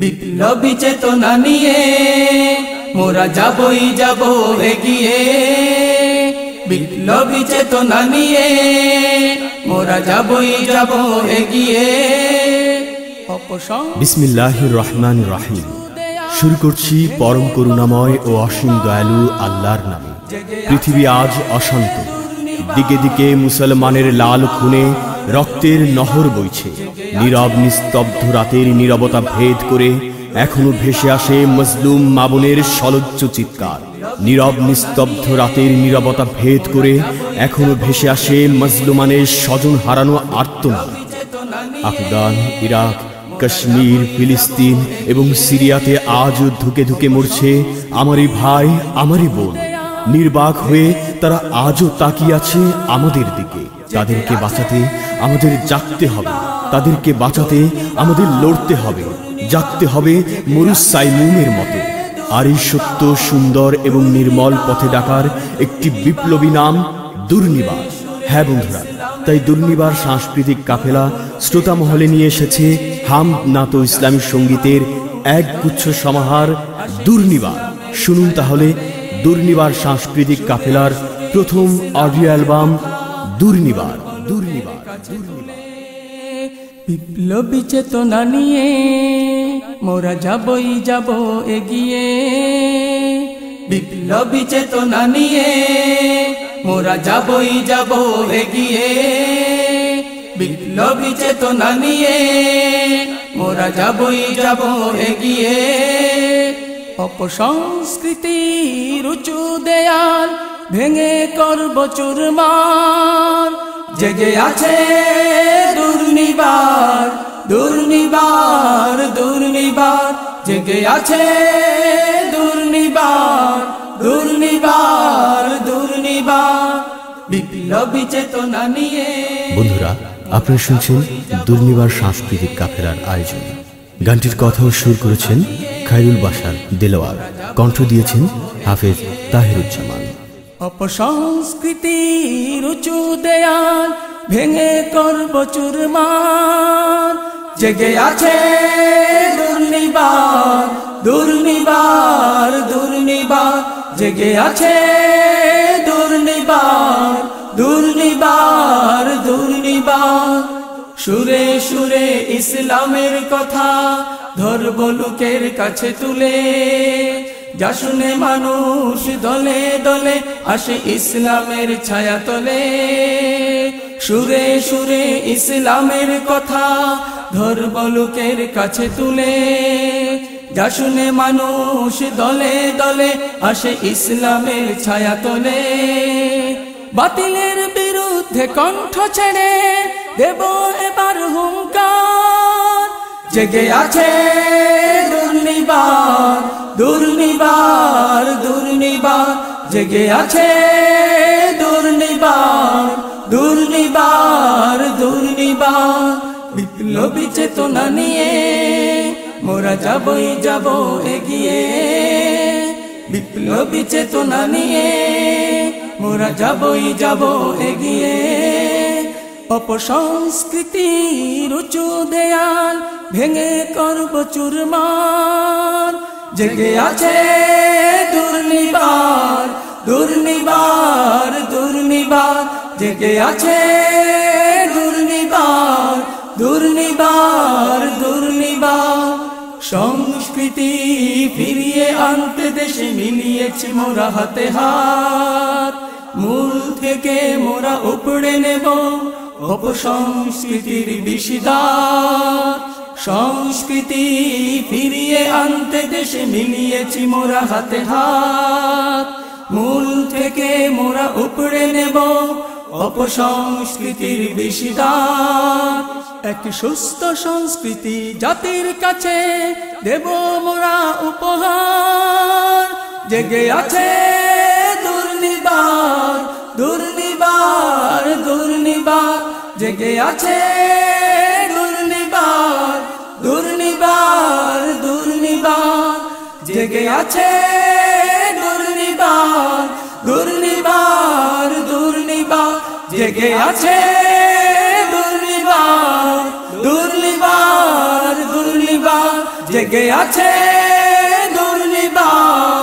বিপ্লবী চেতনা নিয়ে মোরা যাবই যাব এগিয়ে, বিপ্লবী চেতনা নিয়ে মোরা যাবই যাব এগিয়ে। বিসমিল্লাহির রহমানির রহিম। শুরু করছি পরম করুণাময় ও অসীম দয়ালু আল্লাহর নামে। পৃথিবী আজ অশান্ত, দিকে দিকে মুসলমানের লাল খুনে রক্তের নহর বইছে। নীরব নিস্তব্ধ রাতের নীরবতা ভেদ করে এখনো ভেসে আসে মজলুম মা বোনের সলজ্জ চিৎকার। নীরব নিস্তব্ধ রাতের নীরবতা ভেদ করে এখনো ভেসে আসে মজলুমানের স্বজন হারানো আর্তনাদ। আফগান, ইরাক, কাশ্মীর, ফিলিস্তিন এবং সিরিয়াতে আজও ধুকে ধুকে মরছে আমারই ভাই, আমারই বোন। নির্বাক হয়ে তারা আজও তাকিয়ে আছে আমাদের দিকে। তাদেরকে বাঁচাতে আমাদের জাগতে হবে, তাদেরকে বাঁচাতে আমাদের লড়তে হবে, জাগতে হবে মুরুসাইমুমের মতো। আর এই সত্য, সুন্দর এবং নির্মল পথে ডাকার একটি বিপ্লবী নাম দুর্নিবার। হ্যাঁ বন্ধুরা, তাই দুর্নিবার সাংস্কৃতিক কাফেলা শ্রোতা মহলে নিয়ে এসেছে হামদ নাত ইসলামী সঙ্গীতের এক গুচ্ছ সমাহার দুর্নিবার। শুনুন তাহলে দুর্নিবার সাংস্কৃতিক কাফেলার প্রথম অডিও অ্যালবাম দুর্নিবার। দুর্নিবার বিপ্লবী চেতনা নিয়ে মোরা যাবই যাব এগিয়ে, বিপ্লবী চেতনা নিয়ে মোরা যাবই যাব এগিয়ে, বিপ্লবী চেতনা নিয়ে মোরা যাবই যাব এগিয়ে। অপসংস্কৃতির উঁচু দেয়াল ভেঙে করব চুরমার। জেগে আছে দুর্নিবার, দুর্নিবার, দুর্নিবার, জেগে আছে দুর্নিবার, দুর্নিবার, দুর্নিবার, বিপ্লবী চেতনা নিয়ে। বন্ধুরা, আপনারা শুনছেন দুর্নিবার সাংস্কৃতিক কাফেলার আয়োজন। গানটির কথা ও সুর করেছেন খায়রুল বাশার দেলোয়ার, কণ্ঠ দিয়েছেন হাফেজ তাহেরুজ্জামান। অপসংস্কৃতির উঁচু দেয়াল ভেঙে করব চুরমার। জেগে আছে দুর্নিবার, দুর্নিবার, দুর্নিবার, জেগে আছে দুর্নিবার, দুর্নিবার, দুর্নিবার। সুরে সুরে ইসলামের কথা ধরব লোকের কাছে তুলে, যা শুনে মানুষ দলে দলে আসে ইসলামের ছায়া তলে। সুরে সুরে ইসলামের কথা ধরব লোকের কাছে তুলে, যা শুনে মানুষ দলে দলে আসে ইসলামের ছায়া তলে। বাতিলের বিরুদ্ধে কণ্ঠ ছেড়ে দেব এবার হুঙ্কার। জেগে আছে দুর্নিবার, দুর্নিবার, দুর্নিবার, জেগে আছে দুর্নিবার, দুর্নিবার, দুর্নিবার, বিপ্লবী চেতনা নিয়ে মোরা যাবই যাব এগিয়ে, বিপ্লবী চেতনা নিয়ে মোরা যাবই যাব এগিয়ে। অপসংস্কৃতির উঁচু দেয়াল ভেঙে করব চুরমার। জেগে আছে দুর্নিবার, দুর্নিবার, দুর্নিবার, জেগে আছে দুর্নিবার, দুর্নিবার, দুর্নিবার। সংস্কৃতি ফিরিয়ে আনতে দেশে মিলিয়েছি মোরা হাতে হাত। মূল থেকে মোরা উপড়ে নেব অপসংস্কৃতির বিষিদার। সংস্কৃতি ফিরিয়ে আনতে দেশে মিলিয়েছি মোরা হাতে হাত। মূল থেকে মোরা উপড়ে নেব অপসংস্কৃতির বিষিদার। এক সুস্থ সংস্কৃতি জাতির কাছে দেব মোরা উপহার। জেগে আছে দুর্নিবার, দুর্নিবার, দুর্নিবার, জেগে আছে দুর্নিবার, দুর্নিবার, দুর্নিবার, জেগে আছে দুর্নিবার, দুর্নিবার, দুর্নিবার, জেগে আছে দুর্নিবার, দুর্নিবার, দুর্নিবার, জেগে জেগে আছে দুর্নিবার